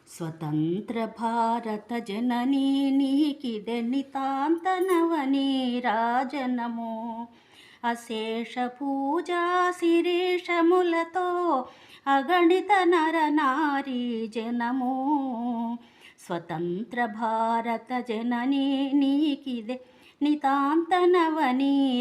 స్వతంత్ర భారత జననీ నీకిదె నితాంత నవనీరాజనము. అశేష పూజా శిరీషములతో అగణిత నరనారీ జనము. స్వతంత్ర భారత జననీ నీకిదె నితాంత నవనీరాజనము.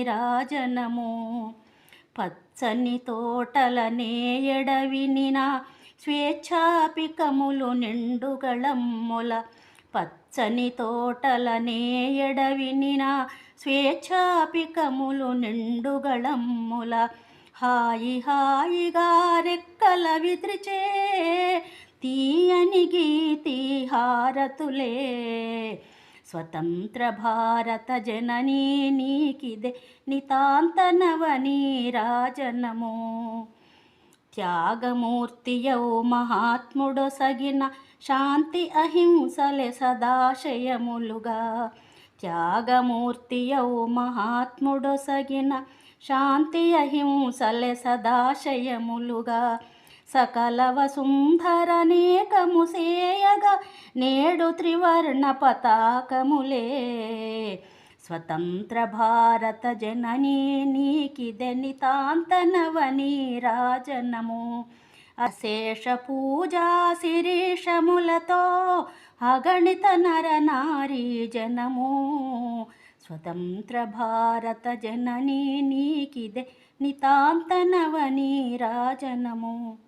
పచ్చని తోటలనే ఎడవినిన స్వేచ్ఛాపికములు నిండుగళమ్ముల. పచ్చని తోటలనే ఎడవినిన స్వేచ్ఛాపికములు నిండుగళమ్ముల. హాయి హాయిగా రెక్కల విద్రిచే తీయని గీతి హారతులే. స్వతంత్ర భారత జననీ నీకిదె నితాంత నవనీరాజనము. త్యాగమూర్తియౌ మహాత్ముడొసగిన శాంతి అహింసలె సదాశయములుగా. త్యాగమూర్తియౌ మహాత్ముడొసగిన శాంతి అహింసలె సదాశయములుగా. సకల వసుంధరనేకము సేయగా నేడు త్రివర్ణ పతాకములే. స్వతంత్ర భారత జననీ నీకిదె నితాంత నవనీరాజనము. అశేష పూజా శిరీషములతో అగణిత నరనారీ జనము. స్వతంత్ర భారత జననీ నీకిదె నితాంత నవనీరాజనము.